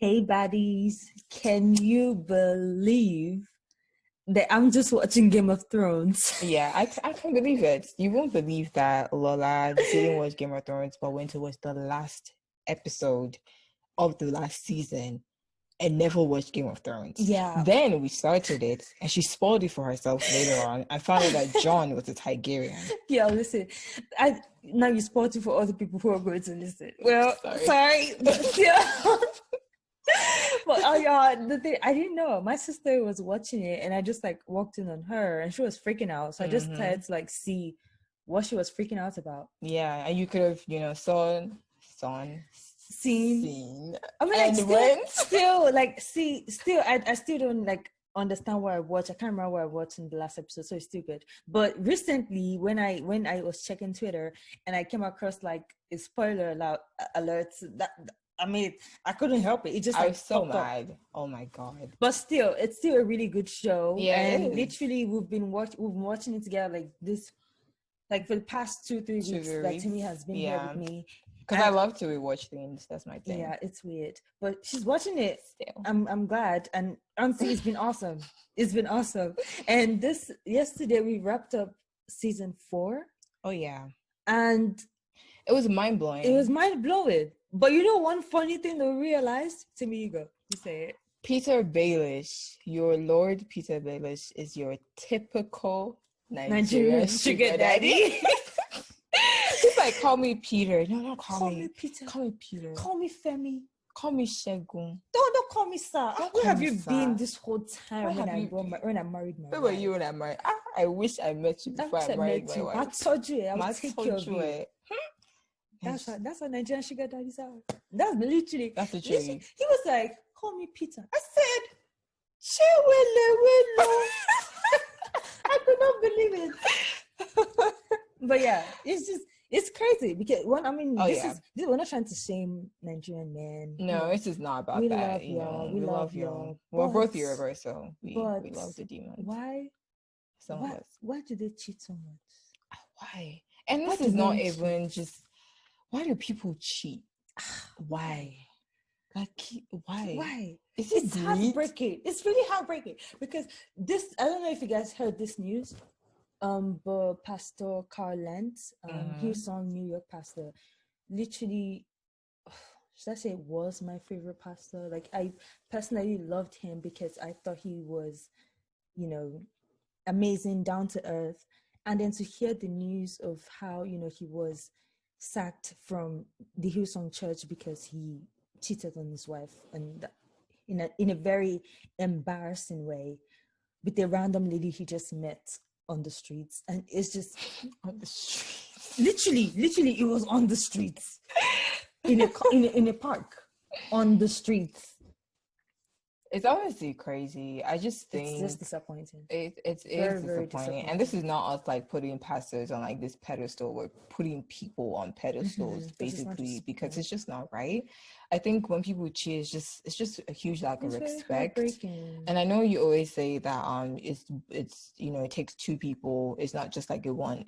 Hey baddies, can you believe that I'm just watching Game of Thrones? Yeah, I can't believe it. You won't believe that Lola didn't watch Game of Thrones, but went to watch the last episode of the last season and never watched Game of Thrones. Yeah. Then we started it, and she spoiled it for herself later on. I found out that Jon was a Targaryen. Yeah, listen. Now you spoiled it for other people who are going to listen. Well, sorry. Yeah. But yeah, the thing I didn't know. My sister was watching it, and I just like walked in on her, and she was freaking out. So I just tried to like see what she was freaking out about. Yeah, and you could have, seen. I mean, and like still, I still don't like understand what I watched. I can't remember what I watched in the last episode, so it's still good. But recently, when I was checking Twitter and I came across like a spoiler alert, that I mean, I couldn't help it. It just I like was so popped up. mad. Oh my god! But still, it's still a really good show. Yeah, and it is. literally, we've been watching it together like this, like for the past 2-3 weeks. That Timmy has been here with me. Because I love to rewatch things. That's my thing. Yeah, it's weird, but she's watching it still. I'm glad, and honestly, it's been awesome. It's been awesome. And yesterday we wrapped up season 4. Oh yeah, and it was mind-blowing. It was mind-blowing. But you know one funny thing that we realized? Timmy, you say it. Petyr Baelish, your Lord Petyr Baelish, is your typical Nigerian Sugar Daddy. He's like, call me Peter. No, don't call me Peter. Call me Peter. Call me Femi. Call me Shegun. Don't call me sir. Where have you been this whole time when I married my wife? Where were you when I married? I wish I met you before I married my wife. I told you. I will take care of you. That's what Nigerian Sugar Daddies are. That's the truth. He was like, call me Peter. I said, Shewele. I could not believe it. But yeah, it's crazy because we're not trying to shame Nigerian men. No, this is not about that. We love y'all. We're both Yoruba, so we love the demons. Why do they cheat so much? Why? And this is not even just. Why do people cheat? Why? Like, why? Why? It's heartbreaking. It's really heartbreaking because I don't know if you guys heard this news. But Pastor Carl Lentz, Hillsong New York pastor, literally, should I say, was my favorite pastor. Like, I personally loved him because I thought he was, amazing, down to earth. And then to hear the news of how, he was sacked from the Hillsong Church because he cheated on his wife, and in a very embarrassing way, with a random lady he just met on the streets. And it's just on the streets. Literally it was on the streets. in a park, on the streets. It's honestly crazy. I just think it's just disappointing. It's disappointing. And this is not us like putting pastors on like this pedestal. We're putting people on pedestals basically because it's just not right. I think when people cheat, it's just a huge lack of respect. And I know you always say that it's it takes two people. It's not just like a one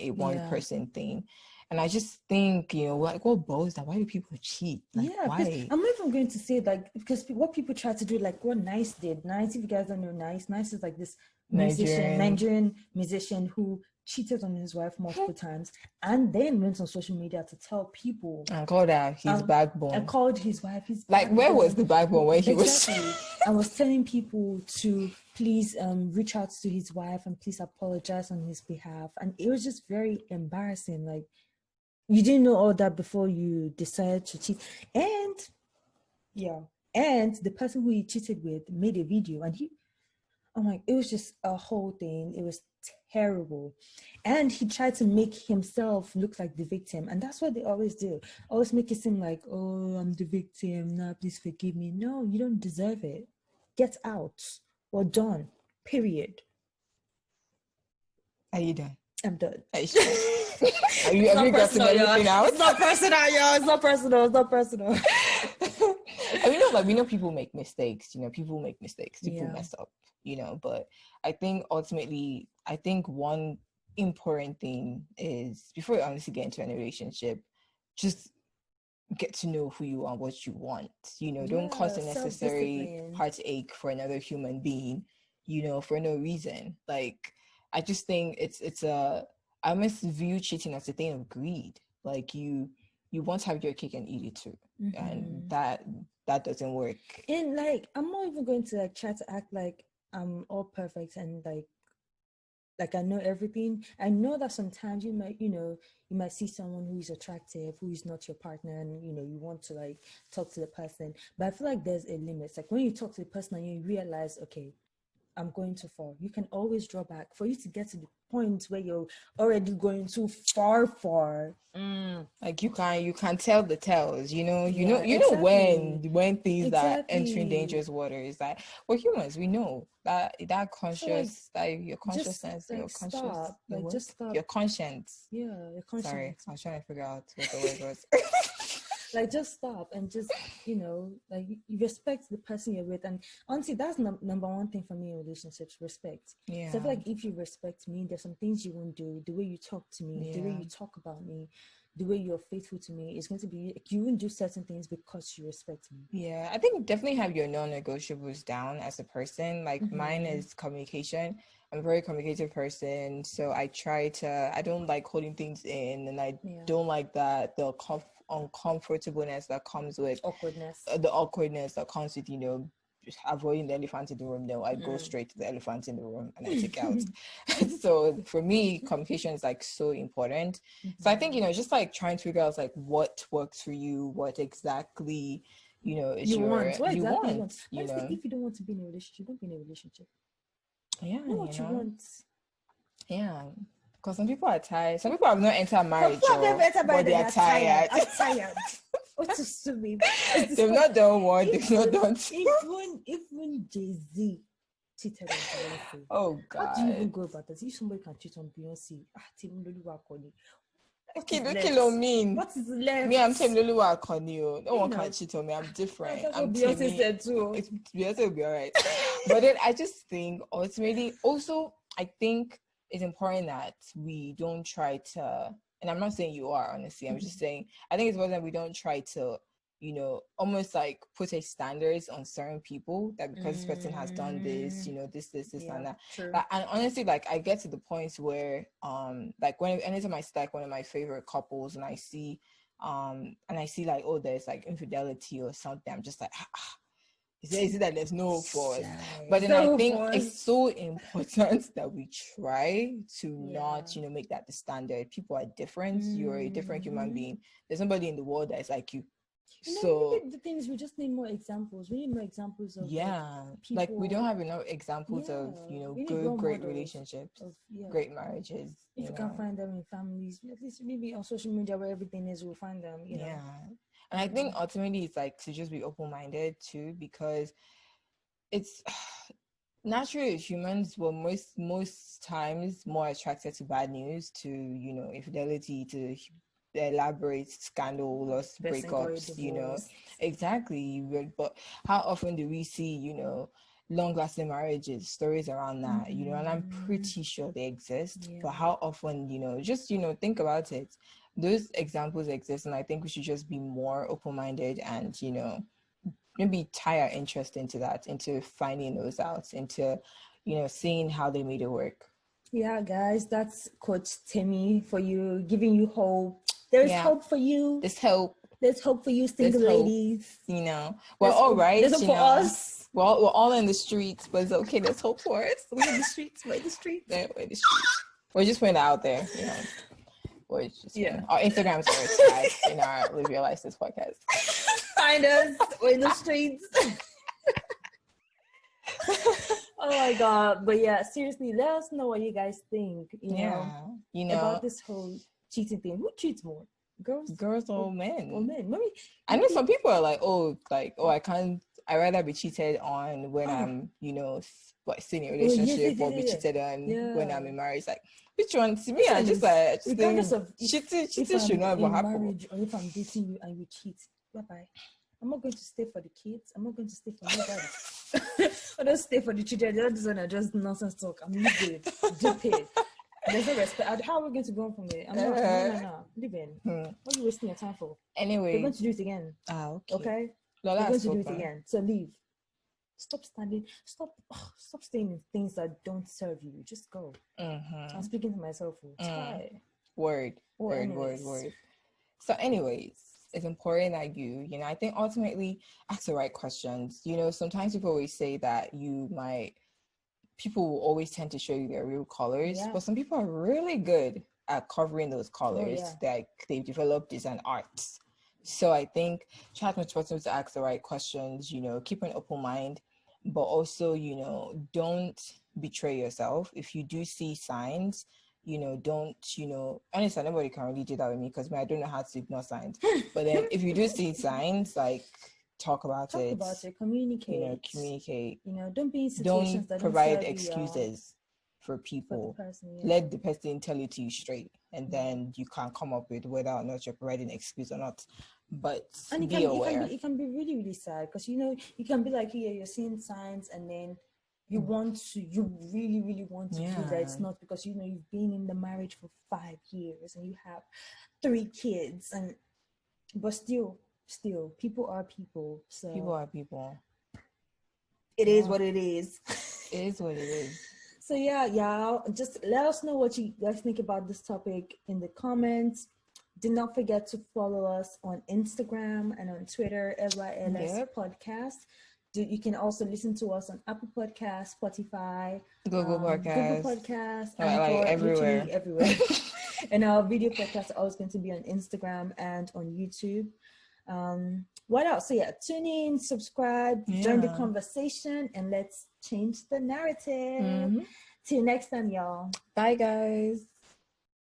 person thing. And I just think, like, what boils that? Why do people cheat? Like, why? I'm not even going to say, like, because what people try to do, like, what Nice did. Nice, if you guys don't know Nice is like this Nigerian musician who cheated on his wife multiple times and then went on social media to tell people. And called her his backbone. And called his wife his backbone. Where was the backbone when he was? I was telling people to please reach out to his wife and please apologize on his behalf. And it was just very embarrassing. Like, you didn't know all that before you decided to cheat. And the person who he cheated with made a video, and it was just a whole thing. It was terrible. And he tried to make himself look like the victim. And that's what they always do. Always make it seem like, oh, I'm the victim. Now, please forgive me. No, you don't deserve it. Get out. Or done. Period. Are you done? I'm done. Are you sure? Have you gotten anything out? It's not personal, y'all. It's not personal. I mean, we know people make mistakes. People make mistakes. People mess up. But I think ultimately, one important thing is, before you honestly get into a relationship, just get to know who you are, what you want. Don't cause unnecessary heartache for another human being, for no reason. Like, I just think I almost view cheating as a thing of greed. Like, you want to have your cake and eat it too. And that doesn't work. And like, I'm not even going to like try to act like I'm all perfect and like I know everything. I know that sometimes you might see someone who is attractive, who is not your partner, and you want to like talk to the person. But I feel like there's a limit. It's like when you talk to the person and you realize, okay, I'm going too far, you can always draw back. For you to get to the point where you're already going too far. Like you can tell the tells, exactly. when things that entering dangerous waters. Like, we're humans, we know that conscious, so like, that your consciousness, like, your conscious, stop. Like, just stop. Your conscience. Yeah, your conscience. Sorry, I was trying to figure out what the word was. Like, just stop and just like, you respect the person you're with. And honestly, that's number one thing for me in relationships: respect. Yeah. So I feel like if you respect me, there's some things you won't do. The way you talk to me, the way you talk about me, the way you're faithful to me, is going to be like, you wouldn't do certain things because you respect me. Yeah, I think definitely have your non-negotiables down as a person. Like, mine is communication. I'm a very communicative person, so I don't like holding things in, and I don't like that the uncomfortableness that comes with the awkwardness that comes with just avoiding the elephant in the room. No, I go straight to the elephant in the room and I take out. So for me, communication is like so important. So I think just like trying to figure out like what works for you, what exactly is you want. If you don't want to be in a relationship, don't be in a relationship. Yeah, what you want. Yeah, because some people are tired. Some people have not entered marriage, but they are tired. I'm tired. What to sue me? They've not done one. They've not done two. Even Jay-Z cheated on Beyonce. Oh God! How do you even go about that? If somebody can cheat on Beyonce, Kilo mean. What is left? Me, I'm Team Lulu Akoni. No one can cheat on me. I'm different. That's what Beyonce said too. Beyonce will be alright. But then I just think ultimately, also, I think it's important that we don't try to, and I'm not saying you are, honestly, I'm just saying, I think it's important that we don't try to, almost like put a standards on certain people that because this person has done this, this and that. True. And honestly, like, I get to the point where, like, anytime I see like one of my favorite couples and I see like, oh, there's like infidelity or something, I'm just like, is it that there's no for us? But then I think it's so important that we try to not, make that the standard. People are different. You're a different human being. There's nobody in the world that is like you. So the thing is, we just need more examples. We need more examples of people. Like we don't have enough examples of good, great relationships, great marriages. If you can't find them in families, at least maybe on social media where everything is, we'll find them. Yeah, and I think ultimately it's like to just be open-minded too, because it's naturally humans were most times more attracted to bad news, to infidelity, to elaborate scandalous breakups, exactly. But how often do we see long-lasting marriages, stories around that, and I'm pretty sure they exist, but how often, just think about it, those examples exist, and I think we should just be more open-minded and maybe tie our interest into that, into finding those out, into seeing how they made it work. Yeah, guys, that's Coach Timmy for you, giving you hope. There's hope for you. There's hope. There's hope for you, single ladies. We're all right. There's hope for us. We're all in the streets, but it's okay. There's hope for us. We're in the streets. We're in the streets. Yeah, we're in the streets. We're just putting it out there. We're just our Instagrams are tagged in our Live Your Life This podcast. Find us. We're in the streets. Oh my God. But yeah, seriously, let us know what you guys think. You know about this whole cheating thing. Who cheats more? Girls or men? Or men? Maybe. I know some people are like, I'd rather be cheated on when I'm, still in a relationship, or be cheated on when I'm in marriage. Like, which one? To me, I just like, cheating should not ever happen. Marriage, or if I'm dating you and you cheat, bye-bye. I'm not going to stay for the kids. I'm not going to stay for nobody. I don't stay for the children. This one are just nonsense talk. I'm good. Get paid. There's no respect. How are we going to go on from there? I'm not. No. Leave in. What are you wasting your time for? Anyway, they're going to do it again. Okay. They're going to do it again. So leave. Stop standing. Stop staying in things that don't serve you. Just go. I'm speaking to myself. Word. So anyways, it's important that you know, I think ultimately ask the right questions. You know, sometimes people always say that people will always tend to show you their real colors, but some people are really good at covering those colors that they've developed as an art. So I think try as much as possible to ask the right questions, you know, keep an open mind, but also, you know, don't betray yourself. If you do see signs, you know, don't, you know, honestly, nobody can really do that with me because I don't know how to ignore signs. But then if you do see signs, like, talk about it, communicate. You know, don't be in situations that provide excuses for people. Let the person tell it to you straight, and then you can come up with whether or not you're providing an excuse or not. But be aware. It can be really, really sad because, you know, you can be like, yeah, you're seeing signs, and then you really, really want to do that. It's not because, you know, you've been in the marriage for 5 years and you have 3 kids, but still people are people. So people are people. It is what it is. It is what it is. So yeah, just let us know what you guys think about this topic in the comments. Do not forget to follow us on Instagram and on Twitter, LYLS Podcast. You can also listen to us on Apple Podcasts, Spotify, Google Podcasts, like everywhere. And our video podcasts are always going to be on Instagram and on YouTube. What else? So tune in, subscribe, join the conversation, and let's change the narrative. Till next time, y'all. Bye, guys.